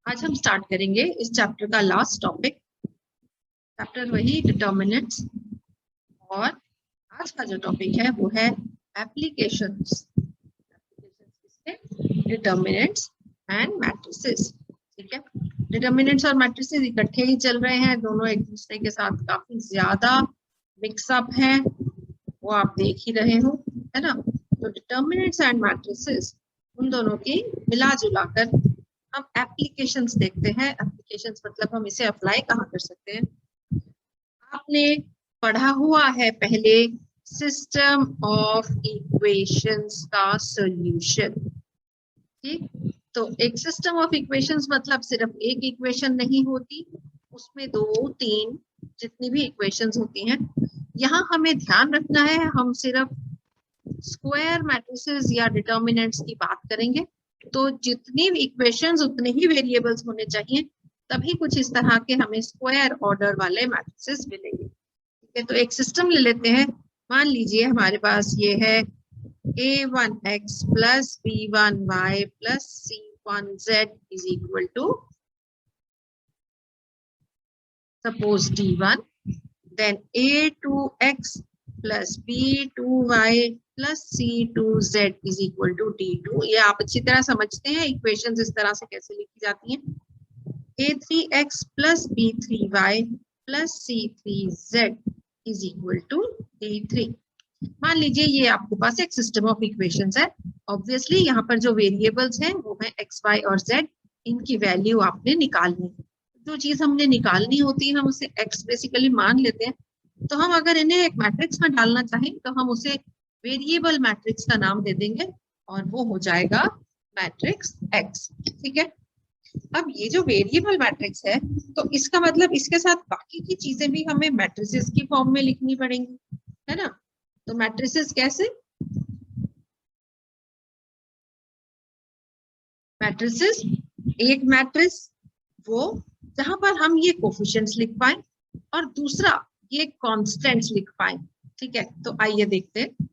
आज हम स्टार्ट करेंगे इस चैप्टर का लास्ट टॉपिक। चैप्टर वही डिटर्मिनेंट्स, और आज का जो टॉपिक है वो है एप्लीकेशंस। Determinants and matrices. ठीक है, डिटर्मिनेंट्स और मैट्रिसेस इकट्ठे ही चल रहे हैं, दोनों एक दूसरे के साथ काफी ज्यादा मिक्सअप है, वो आप देख ही रहे हो, है ना। तो डिटर्मिनेंट्स एंड मैट्रिसेस, उन दोनों की मिला जुला कर हम एप्लीकेशंस देखते हैं। एप्लीकेशंस मतलब हम इसे अप्लाई कहाँ कर सकते हैं। आपने पढ़ा हुआ है पहले सिस्टम ऑफ इक्वेशंस का सॉल्यूशन। ठीक, तो एक सिस्टम ऑफ इक्वेशंस मतलब सिर्फ एक इक्वेशन नहीं होती, उसमें दो तीन जितनी भी इक्वेशंस होती हैं। यहाँ हमें ध्यान रखना है, हम सिर्फ स्क्वायर मैट्रिसेस या डिटर्मिनेंट्स की बात करेंगे। तो जितनी भी इक्वेशंस उतने ही वेरिएबल्स होने चाहिए, तभी कुछ इस तरह के हमें स्क्वायर ऑर्डर वाले मैट्रिसेस मिलेंगे। ठीक है, तो एक सिस्टम ले लेते हैं। मान लीजिए हमारे पास ये है a1x plus b1y plus c1z is equal to suppose d1, then a2x plus b2y plus c2z is equal to d2। ये आप अच्छी तरह समझते हैं इक्वेशंस इस तरह से कैसे लिखी जाती हैं। a3x plus b3y plus c3z is equal to d3। मान लीजिए ये आपके पास एक सिस्टम ऑफ इक्वेशंस है। ऑब्वियसली यहाँ पर जो वेरिएबल्स हैं वो है एक्स वाई और जेड, इनकी वैल्यू आपने निकालनी है। जो चीज हमने निकालनी होती है हम उसे एक्स बेसिकली मान लेते हैं। तो हम अगर इन्हें एक मैट्रिक्स में डालना चाहें तो हम उसे वेरिएबल मैट्रिक्स का नाम दे देंगे और वो हो जाएगा मैट्रिक्स एक्स। ठीक है, अब ये जो वेरिएबल मैट्रिक्स है तो इसका मतलब इसके साथ बाकी की चीजें भी हमें मैट्रिसेस की फॉर्म में लिखनी पड़ेंगी, है ना। तो मैट्रिसेस कैसे, मैट्रिसेस एक मैट्रिक्स वो जहां पर हम ये कोफिशिएंट्स लिख पाए और दूसरा ये कांस्टेंट्स लिख पाए। ठीक है, तो आइए देखते हैं।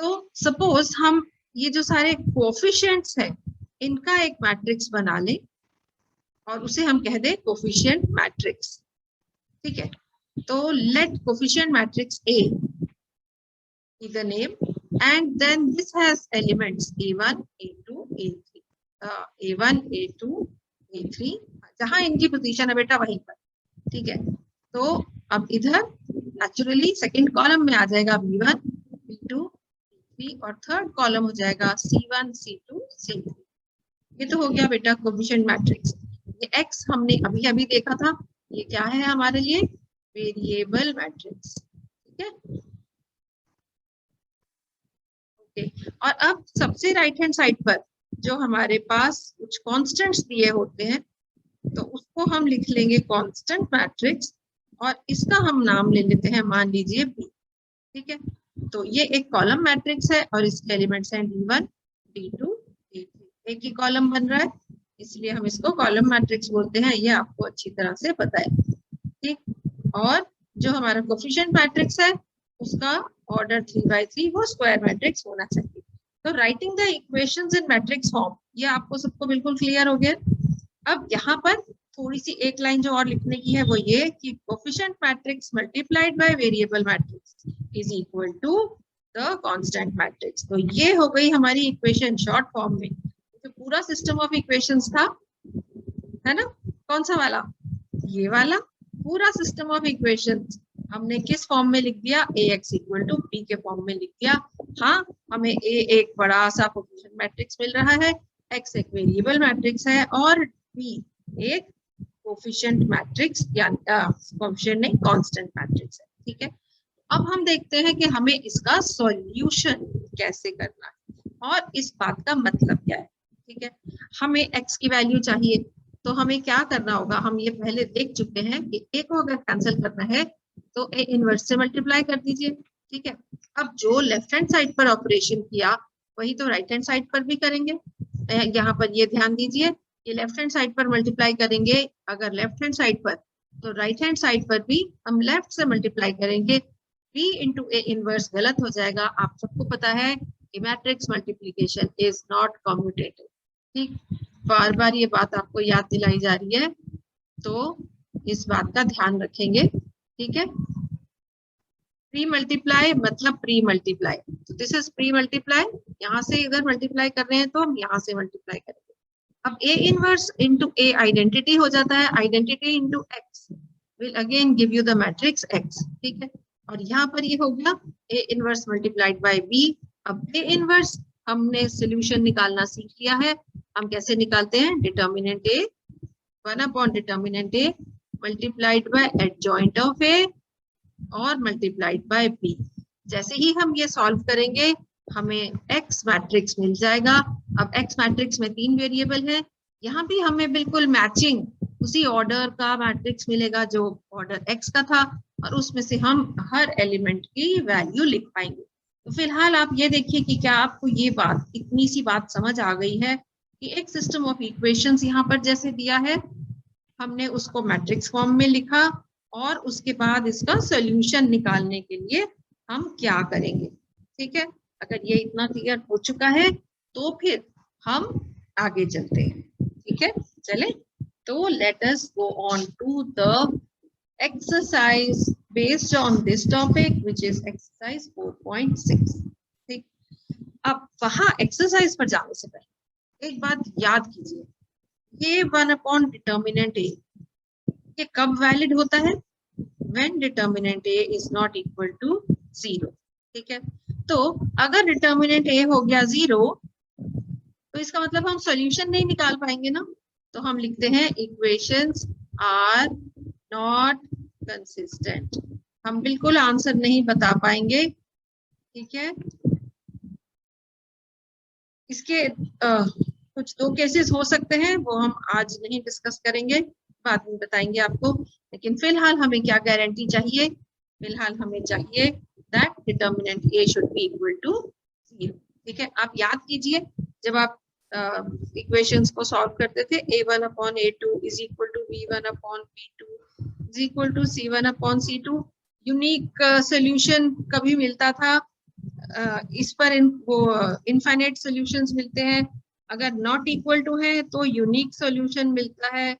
तो सपोज हम ये जो सारे कोफिशिएंट्स हैं इनका एक मैट्रिक्स बना लें और उसे हम कह दें कोफिशिएंट मैट्रिक्स। ठीक है, तो let coefficient matrix A the name, and then this has elements a1 a2 a3, a1 a2 a3, जहां इनकी पोजीशन है बेटा वहीं पर। ठीक है, तो अब इधर नेचुरली सेकंड कॉलम में आ जाएगा b1 b2 b3 और थर्ड कॉलम हो जाएगा c1 c2 c3। ये तो हो गया बेटा कोफिशिएंट मैट्रिक्स। ये x हमने अभी अभी देखा था, ये क्या है हमारे लिए, वेरिएबल मैट्रिक्स। ठीक है, और अब सबसे राइट हैंड साइड पर जो हमारे पास कुछ कांस्टेंट्स दिए होते हैं तो उसको हम लिख लेंगे कांस्टेंट मैट्रिक्स और इसका हम नाम ले लेते हैं, मान लीजिए b। ठीक है, तो ये एक कॉलम मैट्रिक्स है और इसके एलिमेंट्स हैं d1 d2 d3, एक ही कॉलम बन रहा है इसलिए हम इसको कॉलम मैट्रिक्स बोलते हैं, ये आपको अच्छी तरह से पता है। ठीक, और जो हमारा कोफिशिएंट मैट्रिक्स है उसका ऑर्डर 3/3 वो स्क्वायर मैट्रिक्स होना चाहिए। तो writing the equations in matrix form, ये आपको सबको बिल्कुल क्लियर हो गया। अब यहाँ पर थोड़ी सी एक लाइन जो और लिखने की है वो ये कि coefficient matrix multiplied by variable matrix is equal to the constant matrix. तो ये हो गई हमारी इक्वेशन शॉर्ट फॉर्म में। तो पूरा सिस्टम ऑफ इक्वेशंस था, है ना, कौन सा वाला, ये वाला पूरा सिस्टम ऑफ इक्वेशंस हमने किस फॉर्म में लिख दिया, ax इक्वल टू b के फॉर्म में लिख दिया। हाँ, हमें a एक बड़ा सा कोफिशिएंट मैट्रिक्स मिल रहा है, x एक वेरिएबल मैट्रिक्स है और b एक कोफिशिएंट मैट्रिक्स या कोफिशिएंट नहीं कांस्टेंट मैट्रिक्स है। ठीक है, अब हम देखते हैं कि हमें इसका सॉल्यूशन कैसे करना है और इस बात का मतलब क्या है। ठीक है, हमें x की वैल्यू चाहिए तो हमें क्या करना होगा, हम ये पहले देख चुके हैं कि a को अगर कैंसिल करना है तो a इनवर्स से मल्टीप्लाई कर दीजिए। ठीक है, अब जो लेफ्ट हैंड साइड पर ऑपरेशन किया वही तो राइट हैंड साइड पर भी करेंगे। यहाँ पर ये ध्यान दीजिए, ये लेफ्ट हैंड साइड पर मल्टीप्लाई करेंगे अगर लेफ्ट हैंड साइड पर, तो राइट हैंड साइड पर भी हम लेफ्ट से मल्टीप्लाई करेंगे। b इंटू ए इनवर्स गलत हो जाएगा, आप सबको पता है कि matrix multiplication is not commutative. ठीक, बार बार ये बात आपको याद दिलाई जा रही है, तो इस बात का ध्यान रखेंगे, ठीक है। प्री मल्टीप्लाई मतलब प्री मल्टीप्लाई, तो दिस इज प्री मल्टीप्लाई, यहाँ से इधर मल्टीप्लाई कर रहे हैं तो हम यहाँ से मल्टीप्लाई करेंगे। अब A inverse into A identity हो जाता है, identity into x will again give you the matrix x, ठीक है। और यहाँ पर ये हो गया A inverse multiplied by B. अब ए इनवर्स हमने सोल्यूशन निकालना सीख लिया है, हम कैसे निकालते हैं, determinant a 1 upon determinant a multiplied by adjoint of a और मल्टीप्लाइड बाय बी। जैसे ही हम ये सॉल्व करेंगे हमें एक्स मैट्रिक्स मिल जाएगा। अब एक्स मैट्रिक्स में 3 वेरिएबल है, यहाँ भी हमें बिल्कुल मैचिंग उसी ऑर्डर का मैट्रिक्स मिलेगा जो ऑर्डर एक्स का था, और उसमें से हम हर एलिमेंट की वैल्यू लिख पाएंगे। तो फिलहाल आप ये देखिए कि क्या आपको ये बात, इतनी सी बात समझ आ गई है कि एक सिस्टम ऑफ इक्वेशंस यहाँ पर जैसे दिया है, हमने उसको मैट्रिक्स फॉर्म में लिखा और उसके बाद इसका सॉल्यूशन निकालने के लिए हम क्या करेंगे, ठीक है। अगर ये इतना क्लियर हो चुका है तो फिर हम आगे चलते हैं, ठीक है। चले तो let us go on to the exercise based on this topic which is exercise 4.6, ठीक। अब वहां एक्सरसाइज पर जाने से पहले एक बात याद कीजिए, ये 1 अपॉन डिटर्मिनेंट ए ये कब वैलिड होता है, when determinant a is not equal to 0, ठीक है। तो अगर डिटर्मिनेंट a हो गया 0 तो इसका मतलब हम सॉल्यूशन नहीं निकाल पाएंगे ना, तो हम लिखते हैं इक्वेशंस आर नॉट कंसिस्टेंट, हम बिल्कुल आंसर नहीं बता पाएंगे, ठीक है। इसके कुछ 2 केसेस हो सकते हैं, वो हम आज नहीं डिस्कस करेंगे, बाद में बताएंगे आपको। लेकिन फिलहाल हमें क्या गारंटी चाहिए, फिलहाल हमें चाहिए that determinant a should be equal to 0, ठीक है। आप याद कीजिए जब आप इक्वेशंस को सॉल्व करते थे, a1 upon a2 is equal to b1 upon b2 is equal to c1 upon c2, unique solution कभी मिलता था, इस पर वो इनफाइनाइट सॉल्यूशंस मिलते हैं, अगर नॉट इक्वल टू है तो यूनिक सॉल्यूशन मिलता है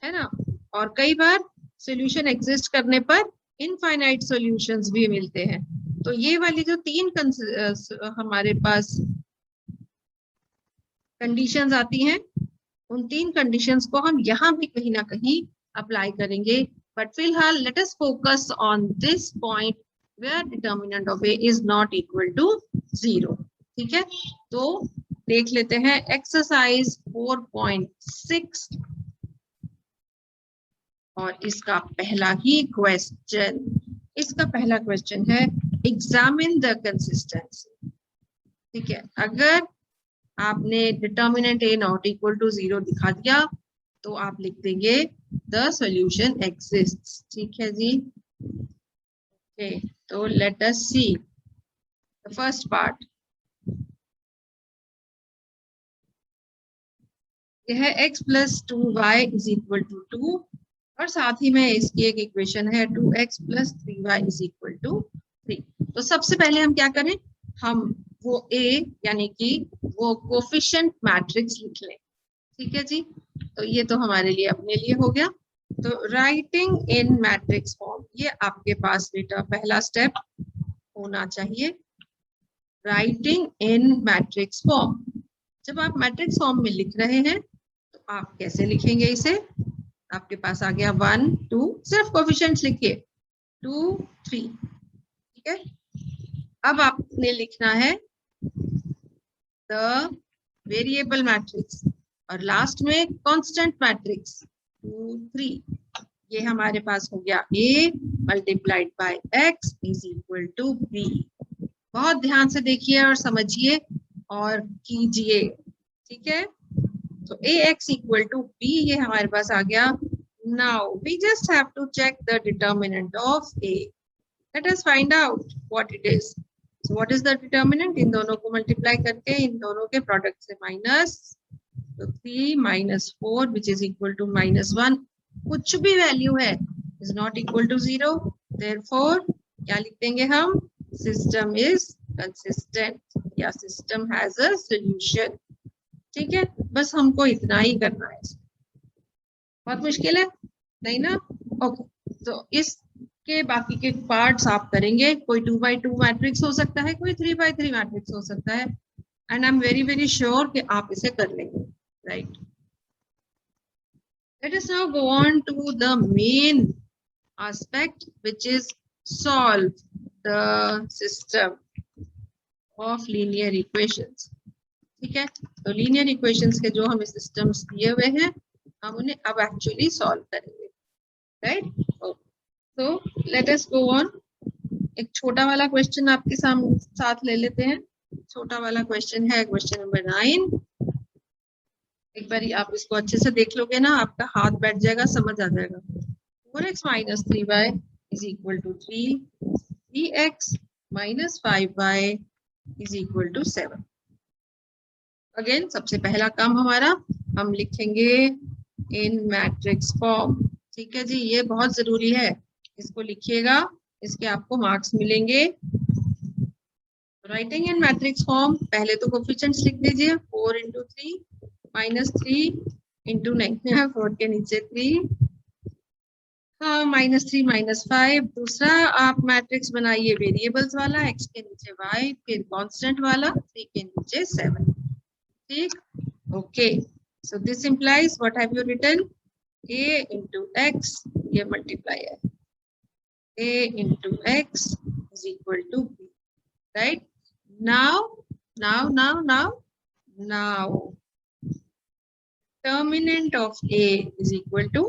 ना। और कई बार सॉल्यूशन एग्जिस्ट करने पर इनफाइनाइट सॉल्यूशंस भी मिलते हैं। तो ये वाली जो 3 हमारे पास कंडीशंस आती हैं, उन 3 कंडीशंस को हम यहाँ भी कहीं ना कहीं अप्लाई करेंगे, बट फिलहाल let us focus on this point where determinant of a is not equal to 0, ठीक है। तो देख लेते हैं एक्सरसाइज 4.6 और इसका पहला ही क्वेश्चन, इसका पहला क्वेश्चन है एग्जामिन द कंसिस्टेंसी, ठीक है। अगर आपने determinant a not equal to 0 दिखा दिया तो आप लिख देंगे द सॉल्यूशन एग्जिस्ट्स, ठीक है जी। ओके, तो let us see the first part. यह है x plus 2y is equal to 2 और साथ ही में इसकी एक इक्वेशन है 2x plus 3y is equal to 3। तो सबसे पहले हम क्या करें, हम वो a यानी कि वो कोफिशिएंट मैट्रिक्स लिख लें, ठीक है जी। तो ये तो हमारे लिए अपने लिए हो गया। तो राइटिंग इन मैट्रिक्स फॉर्म, ये आपके पास बेटा पहला स्टेप होना चाहिए, राइटिंग इन मैट्रिक्स फॉर्म। जब आप मैट्रिक्स फॉर्म में लिख रहे हैं तो आप कैसे लिखेंगे इसे, आपके पास आ गया 1 2, सिर्फ कोफिशिएंट्स लिखिए 2 3, ठीक है। अब आपने लिखना है द वेरिएबल मैट्रिक्स और लास्ट में कांस्टेंट मैट्रिक्स 2 3। ये हमारे पास हो गया a multiplied by x is equal to b। बहुत ध्यान से देखिए और समझिए और कीजिए, ठीक है। तो ax इक्वल टू b ये हमारे पास आ गया। Now we just have to check the determinant of a, let us find out what it is. So what is the determinant, इन दोनों को मल्टीप्लाई करके इन दोनों के प्रोडक्ट से माइनस, तो 3 minus 4 which is equal to -1, कुछ भी वैल्यू है is not equal to 0, therefore क्या लिख देंगे हम, सिस्टम इज कंसिस्टेंट या सिस्टम हैज अ सॉल्यूशन, ठीक है, बस हमको इतना ही करना है, बहुत मुश्किल है नहीं ना। ओके, तो इसके बाकी के पार्ट्स आप करेंगे। कोई 2x2 मैट्रिक्स हो सकता है, कोई 3x3 मैट्रिक्स हो सकता है, and I am very very sure कि आप इसे कर लेंगे, right. Let us now go on to the main aspect, which is solve the system of linear equations. ठीक है, तो लीनियर इक्वेशंस के जो हमें सिस्टम्स दिए हुए हैं, हम उन्हें अब एक्चुअली सॉल्व करेंगे, राइट। तो लेट अस गो ऑन। एक छोटा वाला क्वेश्चन आपके साथ ले लेते हैं। छोटा वाला क्वेश्चन है क्वेश्चन नंबर 9। एक बार आप इसको अच्छे से देख लोगे ना, आपका हाथ बैठ जाएगा, समझ आ जाएगा। 4x minus 3y is equal to 3, 3x minus 5y is equal to 7। Again सबसे पहला काम हमारा, हम लिखेंगे इन मैट्रिक्स फॉर्म। ठीक है जी, ये बहुत जरूरी है, इसको लिखिएगा, इसके आपको मार्क्स मिलेंगे। राइटिंग इन मैट्रिक्स फॉर्म, पहले तो कोफिशिएंट्स लिख दीजिए। 4 into 3 minus 3 into 9, 4 के नीचे 3, -3 -5। दूसरा आप मैट्रिक्स बनाइए वेरिएबल्स वाला, x के नीचे y, फिर कांस्टेंट वाला 3 के नीचे 7। ठीक, okay. So this implies what have you written, a into x, ये मल्टीप्लाई है, a into x is equal to b, right? Now determinant of a is equal to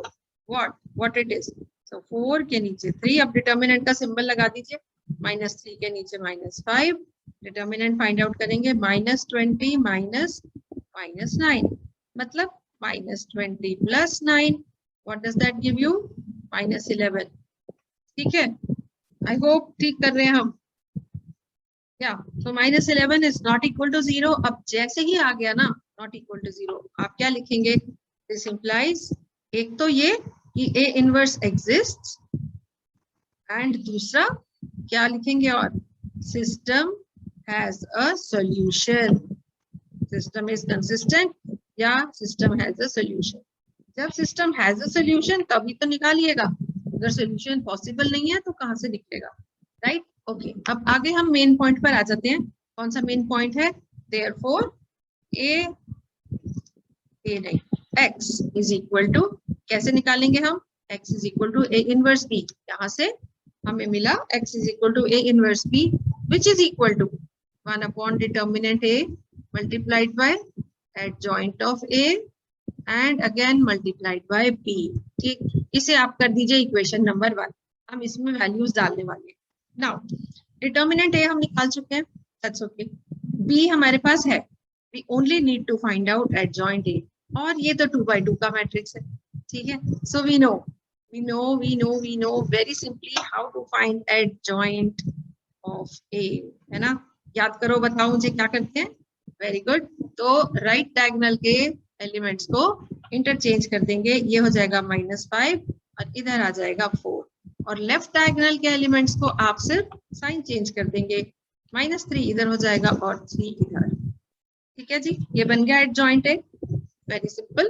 what it is? So 4 के नीचे 3, अब determinant का symbol लगा दीजिए, -3 के नीचे -5, डिटर्मिनेंट फाइंड आउट करेंगे, -20 minus -9, मतलब -20 plus 9, what does that give you? -11। ठीक है, आई होप ठीक कर रहे हैं हम। या so -11 is not equal to 0। अब जैसे ही आ गया ना not equal to 0, आप क्या लिखेंगे? दिस implies, एक तो ये कि A इनवर्स exists, एंड दूसरा क्या लिखेंगे, और system has a solution, system is consistent या सिस्टम हैज अ सॉल्यूशन। जब सिस्टम हैज अ सॉल्यूशन तभी तो निकालिएगा, अगर सॉल्यूशन पॉसिबल नहीं है तो कहां से निकलेगा, राइट। ओके, अब आगे हम मेन पॉइंट पर आ जाते हैं। कौन सा मेन पॉइंट है? देयरफॉर नहीं, x इज इक्वल टू, कैसे निकालेंगे हम? x is equal to a inverse b। यहाँ से हमें मिला x is equal to a inverse b, which is equal to 1 upon determinant a multiplied by adjoint of a and again multiplied by b। ठीक, इसे आप कर दीजिए equation number 1। हम इसमें वैल्यूज डालने वाले हैं। नाउ डिटर्मिनेंट a हम निकाल चुके हैं, दैट्स ओके। b हमारे पास है, we only need to find out adjoint a, और ये तो 2x2 का मैट्रिक्स है। ठीक है, so we know very simply how to find adjoint of a, है ना। याद करो, बताओ मुझे क्या करते हैं। वेरी गुड, तो राइट डायगोनल के एलिमेंट्स को इंटरचेंज कर देंगे, ये हो जाएगा -5 और इधर आ जाएगा 4, और लेफ्ट डायगोनल के एलिमेंट्स को आप सिर्फ साइन चेंज कर देंगे, -3 इधर हो जाएगा और 3 इधर। ठीक है जी, ये बन गया एडजॉइंट है, very simple,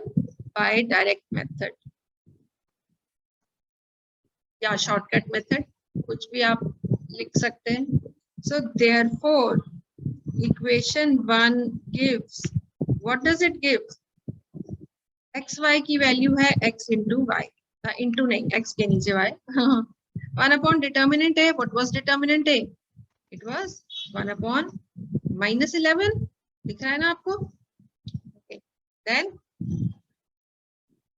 by direct method या शॉर्टकट मेथड, कुछ भी आप लिख सकते हैं। So therefore equation 1 gives, what does it give? x y की वैल्यू है x into y, into नहीं, x के नीचे y। 1 upon determinant a, what was determinant a? It was 1 upon -11, दिख रहा है ना आपको? Okay. Then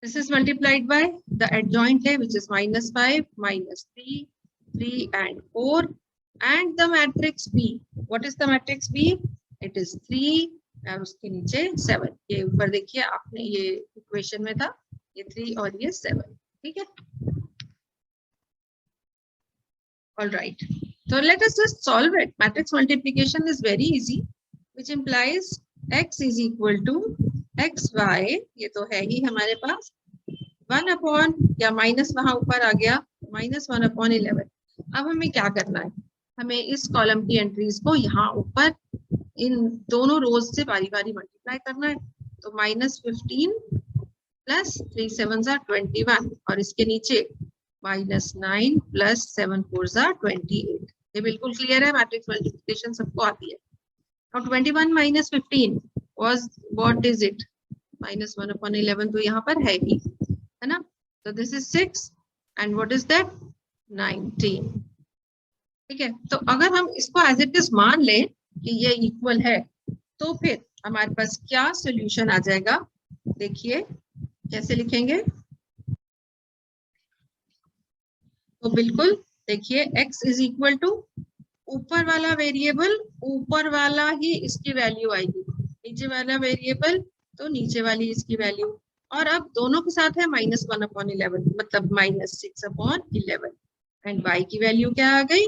this is multiplied by the adjoint a, which is -5, -3, 3 and 4, and the matrix B. What is the matrix B? It is 3 और उसके नीचे 7। ये ऊपर देखिए, आपने ये इक्वेशन में था, ये 3 और ये 7। ठीक है, all right, so let us just solve it. Matrix multiplication is very easy, which implies x is equal to xy, ये तो है ही हमारे पास, 1 अपॉन, या माइनस वहां ऊपर आ गया, -1 अपॉन 11। अब हमें क्या करना है? हमें इस कॉलम की एंट्रीज को यहाँ ऊपर इन दोनों रोज से बारी बारी मल्टीप्लाई करना है। तो -15 प्लस 3 7 21 और इसके नीचे -9 प्लस 7 4 28। ये बिल्कुल क्लियर है, मैट्रिक्स मल्टीप्लिकेशन सबको आती है। Now 21 minus 15 was, what is it? -1/11 तो यहाँ पर है ही, है ना? So this is 6 and what is that? 19। ठीक है, तो अगर हम इसको एज इट इज मान लें कि ये इक्वल है, तो फिर हमारे पास क्या सॉल्यूशन आ जाएगा? देखिए कैसे लिखेंगे। तो बिल्कुल देखिए x इज इक्वल टू ऊपर वाला वेरिएबल, ऊपर वाला ही इसकी वैल्यू आएगी, नीचे वाला वेरिएबल तो नीचे वाली इसकी वैल्यू। और अब दोनों के साथ है -1/11 मतलब -6/11 एंड y की वैल्यू क्या आ गई?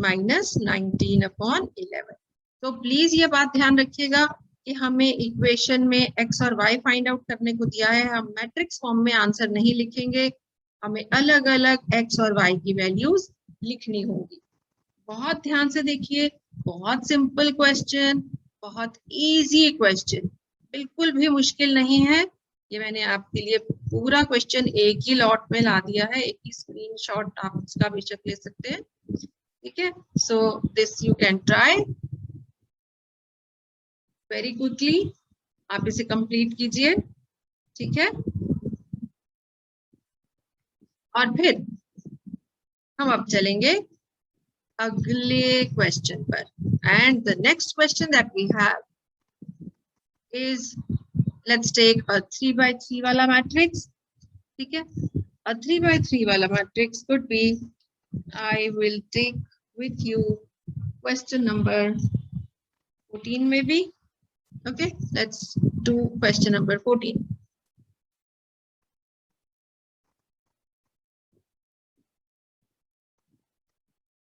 -19/11। तो प्लीज ये बात ध्यान रखिएगा कि हमें इक्वेशन में x और y फाइंड आउट करने को दिया है, हम मैट्रिक्स फॉर्म में आंसर नहीं लिखेंगे, हमें अलग अलग x और y की वैल्यूज लिखनी होगी। बहुत ध्यान से देखिए, बहुत सिंपल क्वेश्चन, बहुत इजी क्वेश्चन, बिल्कुल भी मुश्किल नहीं है। ये मैंने आपके लिए पूरा क्वेश्चन एक ही लॉट में ला दिया है, एक ही स्क्रीनशॉट आप उसका बेशक ले सकते हैं। ठीक है, so this you can try very quickly, आप इसे कंप्लीट कीजिए। ठीक है, और फिर हम अब चलेंगे अगले क्वेश्चन पर। And the next question that we have is, let's take a 3x3 वाला मैट्रिक्स। ठीक है, a 3x3 वाला matrix could be, I will take with you question number 14 maybe. Okay, let's do question number 14.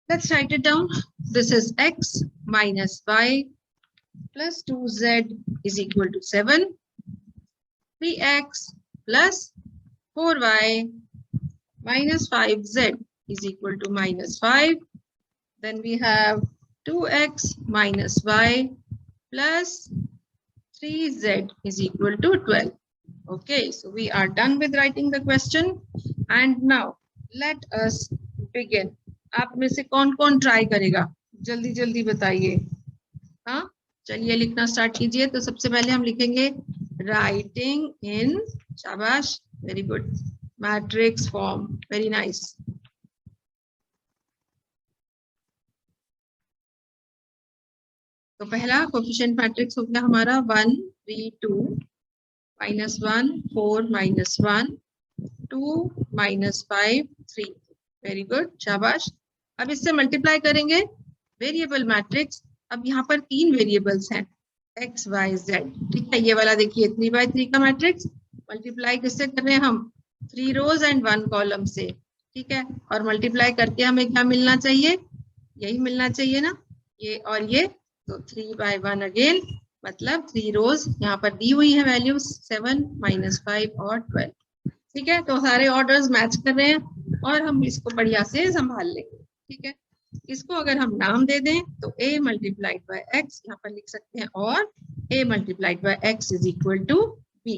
Let's write it down. This is x minus y plus 2z is equal to 7. 3x plus 4y minus 5z is equal to -5. Then we have 2x minus y plus 3z is equal to 12. Okay, so we are done with writing the question. And now let us begin. आप में से कौन कौन try करेगा? जल्दी जल्दी बताइए। हाँ, चलिए लिखना स्टार्ट कीजिए। तो सबसे पहले हम लिखेंगे राइटिंग इन, शाबाश, very good, matrix form, very nice. तो पहला कोफिशिएंट मैट्रिक्स हो गया हमारा 1 3 2 -1 4 -1 2 -5 3, वेरी गुड, शाबाश। अब इससे मल्टीप्लाई करेंगे वेरिएबल मैट्रिक्स। अब यहाँ पर 3 वेरिएबल्स हैं x y z। ठीक है, ये वाला देखिए 3x3 का मैट्रिक्स, मल्टीप्लाई किससे कर रहे हैं हम? 3 रोज एंड 1 कॉलम से। ठीक है, और मल्टीप्लाई करके हमें क्या मिलना चाहिए? यही मिलना चाहिए ना, ये और ये। तो 3/1 अगेन, मतलब 3 रोज यहाँ पर दी हुई है वैल्यूज 7 -5 और 12। ठीक है, तो सारे ऑर्डर्स मैच कर रहे हैं और हम इसको बढ़िया से संभाल लेंगे। ठीक है, इसको अगर हम नाम दे दें तो a मल्टीप्लाइड बाय x यहाँ पर लिख सकते हैं, और a multiplied by x is equal to b।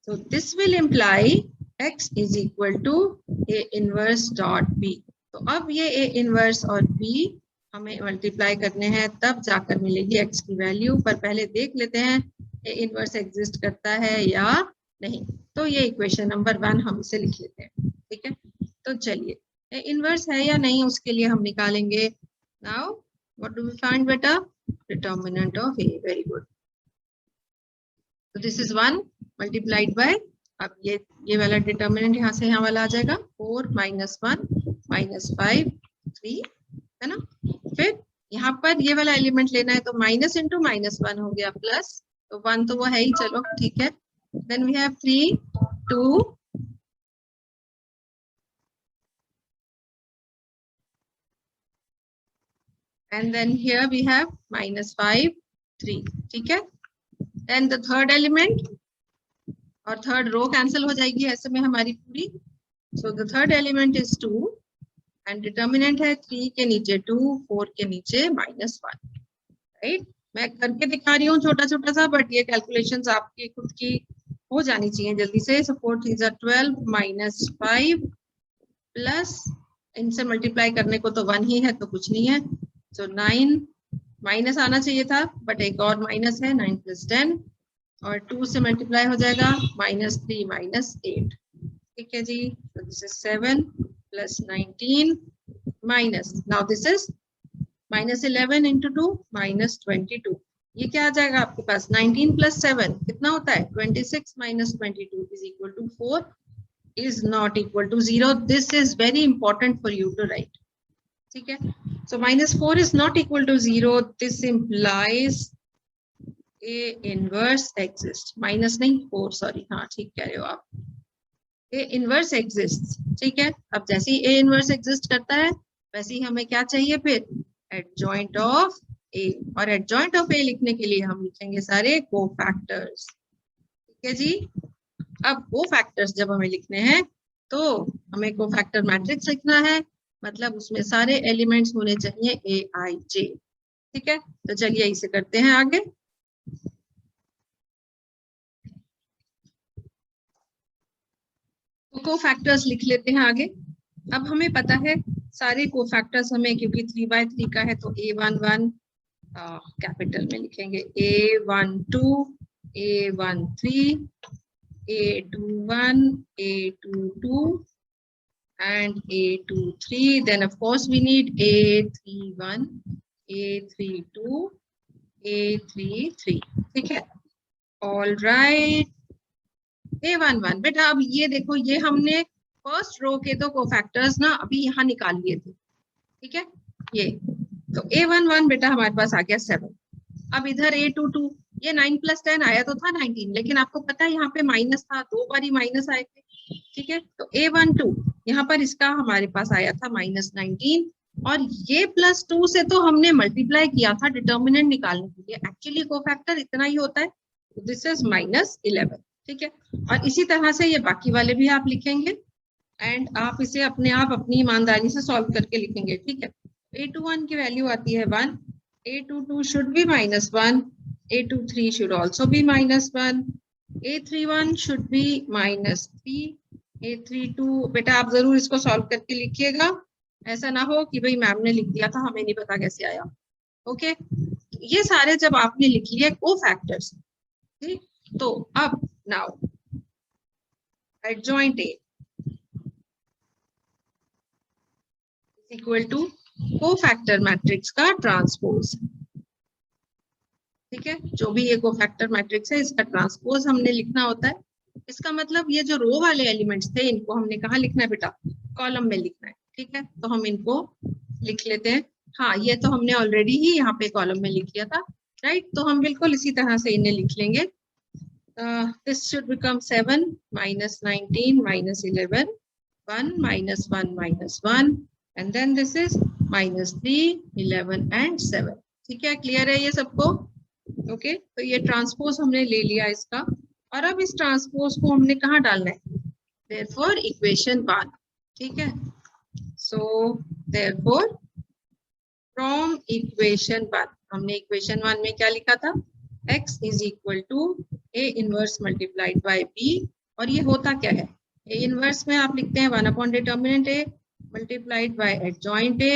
So this will imply x is equal to a inverse dot b। तो अब ये a इनवर्स और b हमें मल्टीप्लाई करने हैं, तब जाकर मिलेगी x की वैल्यू। पर पहले देख लेते हैं a इनवर्स एग्जिस्ट करता है या नहीं। तो ये इक्वेशन नंबर 1 हम इसे लिख लेते हैं। ठीक है, तो चलिए इनवर्स है या नहीं उसके लिए हम निकालेंगे। Now what do we find बेटा? Determinant of a, very good. तो दिस इज 1 मल्टीप्लाइड बाय, अब ये वाला डिटर्मिनेंट यहाँ से यहाँ वाला आ जाएगा 4 -1 -5 3, है ना। फिर यहाँ पर ये वाला एलिमेंट लेना है, तो माइनस इंटू -1 हो गया प्लस, तो 1 तो वो है ही, चलो ठीक है। Then we have 3 2 and then here we have -5 3। ठीक है, then the third element, और थर्ड रो कैंसिल हो जाएगी ऐसे में हमारी पूरी। so the third element is 2 and determinant है 3 के नीचे 2 4 के नीचे -1, राइट। मैं करके दिखा रही हूँ छोटा छोटा सा, बट ये कैलकुलेशंस आपकी खुद की हो जानी चाहिए जल्दी से। सो 4 3 जा 12 माइनस 5 प्लस इनसे मल्टीप्लाई करने को तो 1 ही है तो कुछ नहीं है। सो 9 माइनस आना चाहिए था बट एक और माइनस है, 9 + 10 और 2 से मल्टीप्लाई हो जाएगा -3 -8। ठीक है जी। so this is 7 plus 19 minus, now this is -11 into 2 -22। ये क्या आ जाएगा आपके पास, 19 + 7 कितना होता है 26 -22 is equal to 4 is not equal to 0। this is very important for you to write। ठीक है, so -4 is not equal to 0। this implies A inverse exists, minus नहीं 4, सॉरी, हाँ ठीक कह रहे हो आप, A inverse exists। ठीक है, अब जैसे ही A inverse exist करता है वैसे ही हमें क्या चाहिए फिर, adjoint of A, और adjoint of A लिखने के लिए हम लिखेंगे सारे कोफैक्टर्स। ठीक है जी। अब कोफैक्टर्स जब हमें लिखने हैं तो हमें कोफैक्टर मैट्रिक्स लिखना है, मतलब उसमें सारे एलिमेंट्स होने चाहिए AIJ। ठीक है, तो चलिए इसे करते हैं आगे। कोफैक्टर्स लिख लेते हैं आगे। अब हमें पता है सारे कोफैक्टर्स हमें, क्योंकि 3/3 का है तो A11 कैपिटल में लिखेंगे, A12 A13 A21 A22 and A23। then of course we need A31 A32 A33। ठीक है, all right। A11 बेटा, अब ये देखो, ये हमने फर्स्ट रो के तो कोफैक्टर्स ना अभी यहाँ निकाल लिए थे। ठीक है, ये तो A11 बेटा हमारे पास आ गया 7। अब इधर A22, ये 9 + 10 आया तो था 19, लेकिन आपको पता है यहाँ पे माइनस था, 2 बार ही माइनस आए थे। ठीक है, तो A12 यहाँ पर इसका हमारे पास आया था -19, और ये +2 से तो हमने मल्टीप्लाई किया था डिटर्मिनेंट निकालने के लिए। एक्चुअली कोफैक्टर इतना ही होता है, दिस इज -11। ठीक है, और इसी तरह से ये बाकी वाले भी आप लिखेंगे एंड आप इसे अपने आप अपनी ईमानदारी से सॉल्व करके लिखेंगे। ठीक है, A21 की वैल्यू आती है 1, A22 should be -1, A23 should also be -1, A31 should be -3, A32 बेटा आप जरूर इसको सॉल्व करके लिखिएगा, ऐसा ना हो कि भाई मैम ने लिख दिया था हमें नहीं पता कैसे आया। ओके, ये सारे जब आपने लिख लिए कोफैक्टर्स, ठीक, तो अब now adjoint A is equal to cofactor matrix का ट्रांसपोज। ठीक है, जो भी ये कोफैक्टर मैट्रिक्स है इसका ट्रांसपोज हमने लिखना होता है। इसका मतलब ये जो रो वाले एलिमेंट्स थे इनको हमने कहाँ लिखना है बेटा, कॉलम में लिखना है। ठीक है, तो हम इनको लिख लेते हैं। हाँ, ये तो हमने ऑलरेडी ही यहाँ पे कॉलम में लिख लिया था, राइट, तो हम बिल्कुल इसी तरह से इन्हें लिख लेंगे। this should become 7 -19 -11 1 -1 -1 and then this is -3 11 and 7। ठीक है, क्लियर है ये सबको? ओके, तो ये ट्रांसपोज हमने ले लिया इसका, और अब इस ट्रांसपोज को हमने कहाँ डालना है, therefore इक्वेशन 1। ठीक है, so therefore from इक्वेशन 1 हमने इक्वेशन 1 में क्या लिखा था, x is equal to A inverse multiplied by B। और ये होता क्या है, A inverse में आप लिखते हैं 1 / determinant A multiplied by adjoint A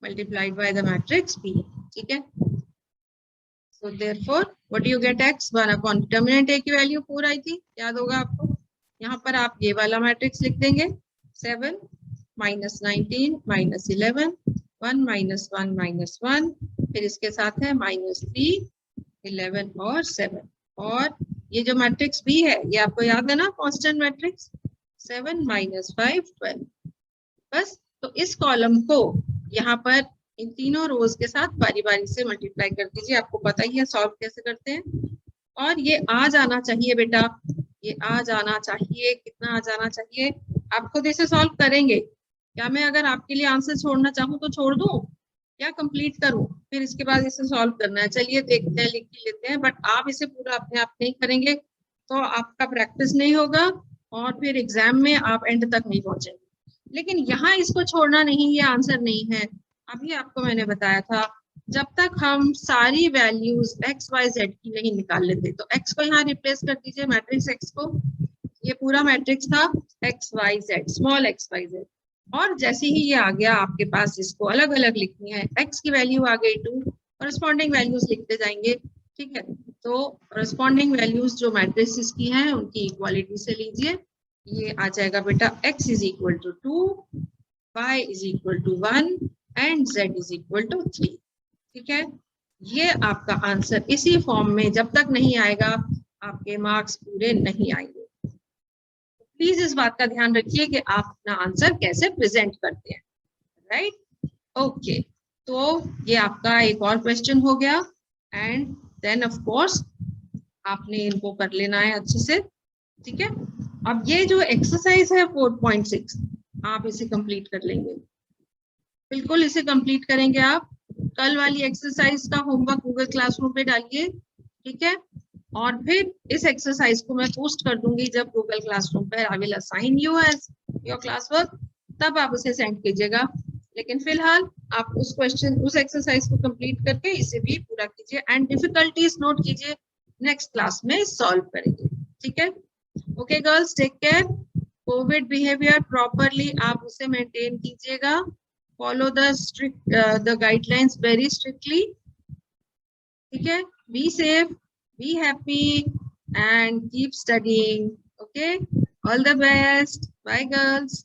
multiplied by the matrix B। ठीक है, so therefore what do you get, x 1 / determinant A की वैल्यू 4 आई थी, याद होगा आपको। यहाँ पर आप ये वाला मैट्रिक्स लिख देंगे, 7 -19 -11 1 -1 -1, फिर इसके साथ है -3 11 और 7, और ये जो मैट्रिक्स B है ये आपको याद है ना, कांस्टेंट मैट्रिक्स 7 - 5 12। बस, तो इस कॉलम को यहाँ पर इन तीनों रोज के साथ बारी बारी से मल्टीप्लाई कर दीजिए, आपको पता ही है सॉल्व कैसे करते हैं। और ये आ जाना चाहिए बेटा, ये आ जाना चाहिए, कितना आ जाना चाहिए, आप खुद इसे सॉल्व करेंगे। क्या मैं अगर आपके लिए आंसर छोड़ना चाहूँ तो छोड़ दूं या कंप्लीट करूं, फिर इसके बाद इसे सॉल्व करना है? चलिए देखते हैं, लिख लेते हैं, बट आप इसे पूरा अपने आप नहीं करेंगे तो आपका प्रैक्टिस नहीं होगा और फिर एग्जाम में आप एंड तक नहीं पहुंचेंगे। लेकिन यहाँ इसको छोड़ना नहीं, ये आंसर नहीं है। अभी आपको मैंने बताया था जब तक हम सारी वैल्यूज एक्स वाई जेड की नहीं निकाल लेते। तो एक्स को यहाँ रिप्लेस कर दीजिए, मैट्रिक्स एक्स को, ये पूरा मैट्रिक्स था x y z, small x y z. और जैसे ही ये आ गया आपके पास, इसको अलग अलग लिखनी है, एक्स की वैल्यू आ गई 2, करस्पॉन्डिंग वैल्यूज लिखते जाएंगे, ठीक है। तो करस्पॉन्डिंग वैल्यूज जो मैट्रिसेस की हैं उनकी इक्वालिटी से लीजिए, ये आ जाएगा बेटा x is equal to 2, y is equal to 1 and z is equal to 3, ठीक है। ये आपका आंसर इसी फॉर्म में जब तक नहीं आएगा आपके मार्क्स पूरे नहीं आएंगे। प्लीज इस बात का ध्यान रखिए कि आप अपना आंसर कैसे प्रेजेंट करते हैं, राइट। ओके, तो ये आपका एक और क्वेश्चन हो गया एंड देन ऑफ कोर्स आपने इनको कर लेना है अच्छे से, ठीक है। अब ये जो एक्सरसाइज है 4.6 आप इसे कंप्लीट कर लेंगे, बिल्कुल इसे कंप्लीट करेंगे आप। कल वाली एक्सरसाइज का होमवर्क गूगल क्लासरूम पे डालिए, ठीक है। और फिर इस एक्सरसाइज को मैं पोस्ट कर दूंगी जब गूगल क्लासरूम पे I will assign you as your class work, तब आप उसे सेंड कीजिएगा। लेकिन फिलहाल आप उस क्वेश्चन, उस एक्सरसाइज को कंप्लीट करके इसे भी पूरा कीजिए एंड डिफिकल्टीज नोट कीजिए, नेक्स्ट क्लास में सॉल्व करेंगे, ठीक है। Okay girls, take care. Covid behaviour properly आप उसे मेंटेन कीजिएगा, follow the strict the guidelines very strictly, ठीक है। Be safe, be happy and keep studying. Okay, all the best. Bye girls.